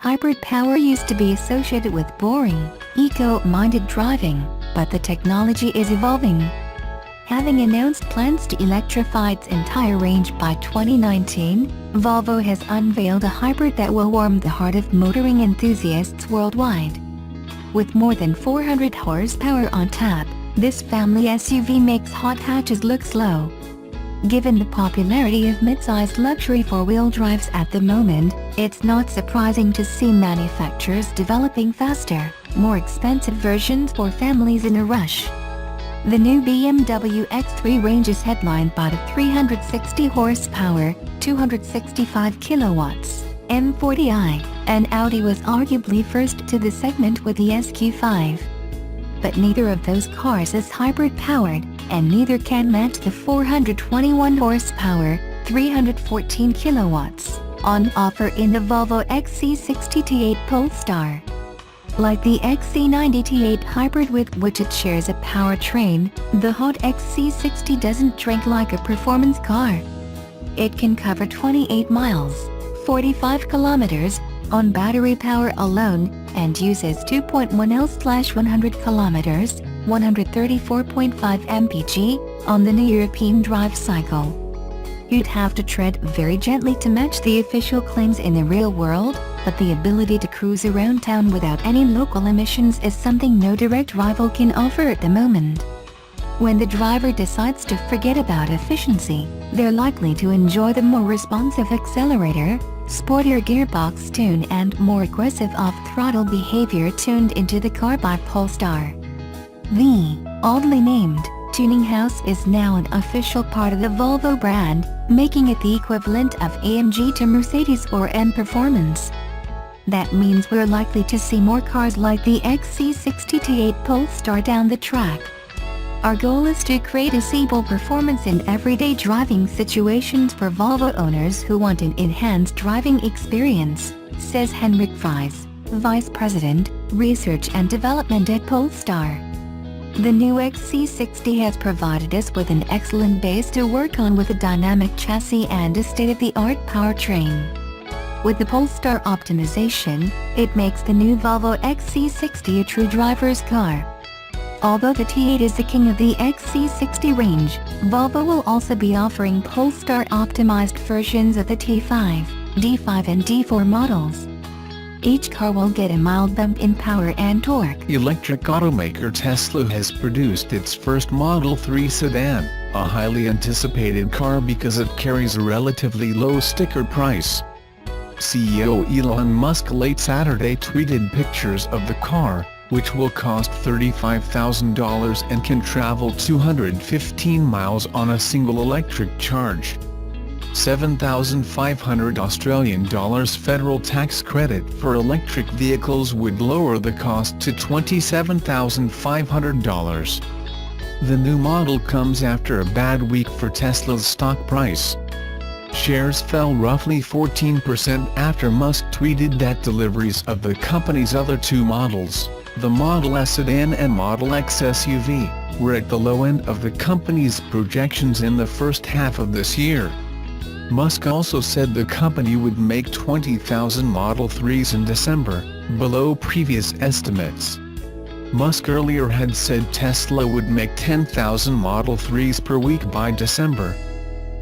Hybrid power used to be associated with boring, eco-minded driving, but the technology is evolving. Having announced plans to electrify its entire range by 2019, Volvo has unveiled a hybrid that will warm the heart of motoring enthusiasts worldwide. With more than 400 horsepower on tap, this family SUV makes hot hatches look slow. Given the popularity of mid-sized luxury four-wheel drives at the moment, it's not surprising to see manufacturers developing faster, more expensive versions for families in a rush. The new BMW X3 range is headlined by the 360 horsepower, 265 kilowatts, M40i, and Audi was arguably first to the segment with the SQ5. But neither of those cars is hybrid-powered, and neither can match the 421 horsepower, 314 kilowatts, on offer in the Volvo XC60 T8 Polestar. Like the XC90 T8 hybrid with which it shares a powertrain, the hot XC60 doesn't drink like a performance car. It can cover 28 miles, 45 kilometers, on battery power alone, and uses 2.1 L/100 kilometers, 134.5 mpg, on the new European drive cycle. You'd have to tread very gently to match the official claims in the real world, but the ability to cruise around town without any local emissions is something no direct rival can offer at the moment. When the driver decides to forget about efficiency, they're likely to enjoy the more responsive accelerator, sportier gearbox tune and more aggressive off-throttle behavior tuned into the car by Polestar. The oddly named tuning house is now an official part of the Volvo brand, making it the equivalent of AMG to Mercedes or M Performance. That means we're likely to see more cars like the XC60 T8 Polestar down the track. Our goal is to create a stable performance in everyday driving situations for Volvo owners who want an enhanced driving experience, says Henrik Fries, Vice President, Research and Development at Polestar. The new XC60 has provided us with an excellent base to work on with a dynamic chassis and a state-of-the-art powertrain. With the Polestar optimization, it makes the new Volvo XC60 a true driver's car. Although the T8 is the king of the XC60 range, Volvo will also be offering Polestar-optimized versions of the T5, D5 and D4 models. Each car will get a mild bump in power and torque. Electric automaker Tesla has produced its first Model 3 sedan, a highly anticipated car because it carries a relatively low sticker price. CEO Elon Musk late Saturday tweeted pictures of the car, which will cost $35,000 and can travel 215 miles on a single electric charge. $7,500 federal tax credit for electric vehicles would lower the cost to $27,500. The new model comes after a bad week for Tesla's stock price. Shares fell roughly 14% after Musk tweeted that deliveries of the company's other two models, the Model S sedan and Model X SUV, were at the low end of the company's projections in the first half of this year. Musk also said the company would make 20,000 Model 3s in December, below previous estimates. Musk earlier had said Tesla would make 10,000 Model 3s per week by December.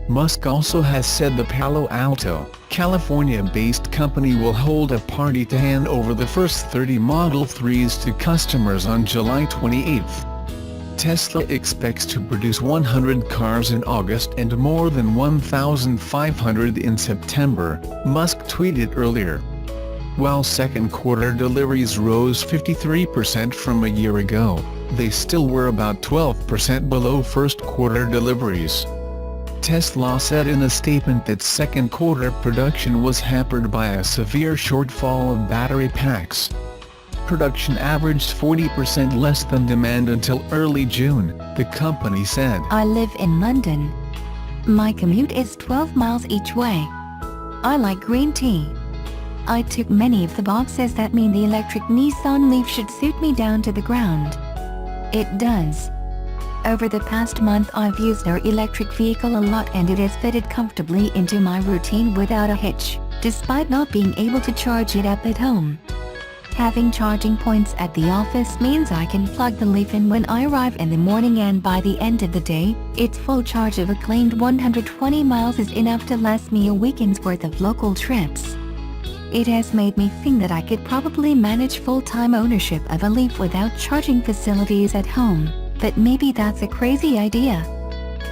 Musk also has said the Palo Alto, California-based company will hold a party to hand over the first 30 Model 3s to customers on July 28. Tesla expects to produce 100 cars in August and more than 1,500 in September, Musk tweeted earlier. While second-quarter deliveries rose 53% from a year ago, they still were about 12% below first-quarter deliveries. Tesla said in a statement that second-quarter production was hampered by a severe shortfall of battery packs. Production averaged 40% less than demand until early June, the company said. I live in London. My commute is 12 miles each way. I like green tea. I tick many of the boxes that mean the electric Nissan Leaf should suit me down to the ground. It does. Over the past month I've used our electric vehicle a lot and it has fitted comfortably into my routine without a hitch. despite not being able to charge it up at home. Having charging points at the office means I can plug the Leaf in when I arrive in the morning, and by the end of the day, its full charge of a claimed 120 miles is enough to last me a weekend's worth of local trips. It has made me think that I could probably manage full-time ownership of a Leaf without charging facilities at home, but maybe that's a crazy idea.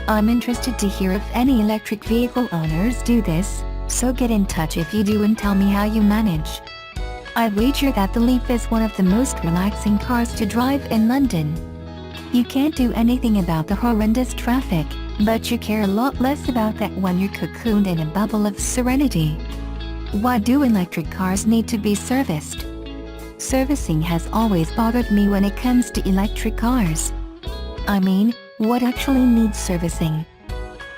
I'm interested to hear if any electric vehicle owners do this, so get in touch if you do and tell me how you manage. I'd wager that the Leaf is one of the most relaxing cars to drive in London. You can't do anything about the horrendous traffic, but you care a lot less about that when you're cocooned in a bubble of serenity. Why do electric cars need to be serviced? Servicing has always bothered me when it comes to electric cars. I mean, what actually needs servicing?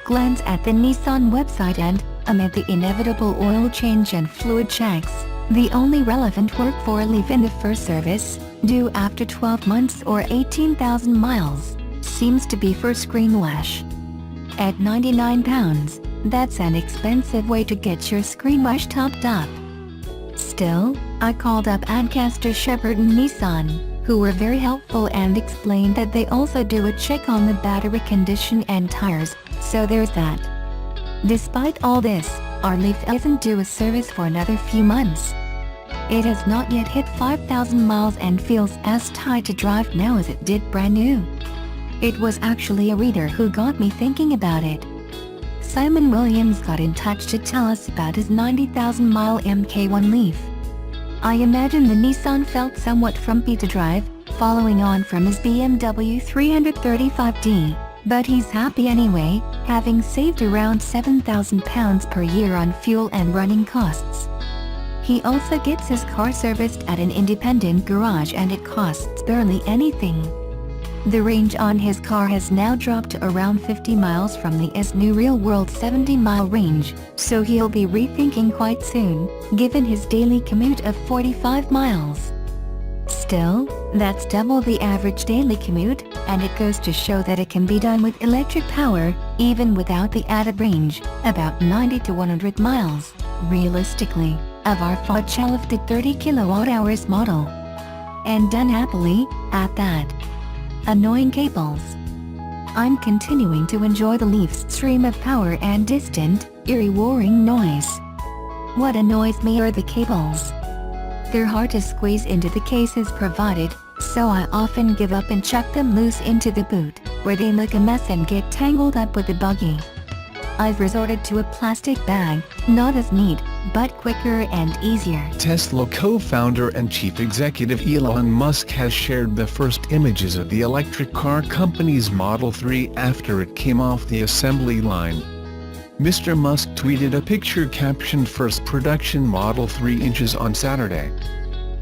Glance at the Nissan website and, amid the inevitable oil change and fluid checks, the only relevant work for a Leaf in the first service, due after 12 months or 18,000 miles, seems to be for screen wash. At £99, that's an expensive way to get your screen wash topped up. Still, I called up Ancaster Shepherd and Nissan, who were very helpful and explained that they also do a check on the battery condition and tires, so there's that. Despite all this, our Leaf isn't due a service for another few months. It has not yet hit 5,000 miles and feels as tight to drive now as it did brand new. It was actually a reader who got me thinking about it. Simon Williams got in touch to tell us about his 90,000-mile MK1 Leaf. I imagine the Nissan felt somewhat frumpy to drive, following on from his BMW 335d, but he's happy anyway, having saved around £7,000 per year on fuel and running costs. He also gets his car serviced at an independent garage and it costs barely anything. The range on his car has now dropped to around 50 miles from the new real-world 70-mile range, so he'll be rethinking quite soon, given his daily commute of 45 miles. Still, that's double the average daily commute, and it goes to show that it can be done with electric power, even without the added range, about 90 to 100 miles, realistically, of our Ford-lifted 30 kWh model. And done happily, at that. Annoying cables. I'm continuing to enjoy the Leaf's stream of power and distant, eerie whirring noise. What annoys me are the cables. They're hard to squeeze into the cases provided, so I often give up and chuck them loose into the boot, where they look a mess and get tangled up with the buggy. I've resorted to a plastic bag, not as neat, but quicker and easier. Tesla co-founder and chief executive Elon Musk has shared the first images of the electric car company's Model 3 after it came off the assembly line. Mr. Musk tweeted a picture captioned "First Production Model 3 inches" on Saturday.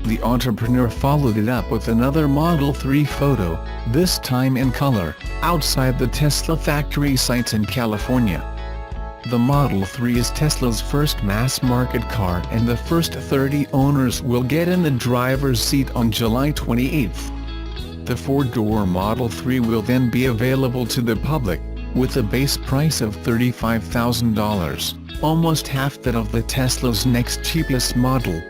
The entrepreneur followed it up with another Model 3 photo, this time in color, outside the Tesla factory sites in California. The Model 3 is Tesla's first mass-market car, and the first 30 owners will get in the driver's seat on July 28. The four-door Model 3 will then be available to the public, with a base price of $35,000, almost half that of the Tesla's next cheapest model.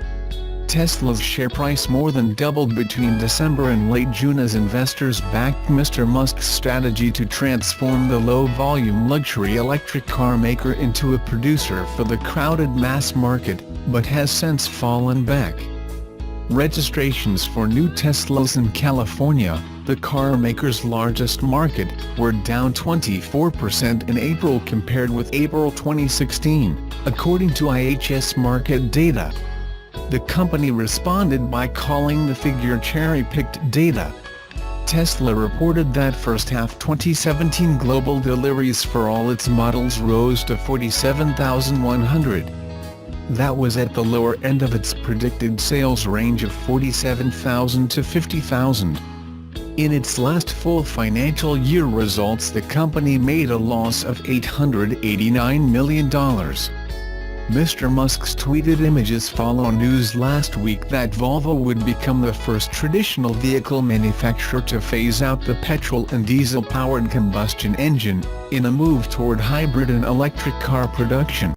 Tesla's share price more than doubled between December and late June as investors backed Mr. Musk's strategy to transform the low-volume luxury electric car maker into a producer for the crowded mass market, but has since fallen back. Registrations for new Teslas in California, the car maker's largest market, were down 24% in April compared with April 2016, according to IHS market data. The company responded by calling the figure cherry-picked data. Tesla reported that first-half 2017 global deliveries for all its models rose to 47,100. That was at the lower end of its predicted sales range of 47,000 to 50,000. In its last full financial year results, the company made a loss of $889 million. Mr. Musk's tweeted images follow news last week that Volvo would become the first traditional vehicle manufacturer to phase out the petrol and diesel-powered combustion engine, in a move toward hybrid and electric car production.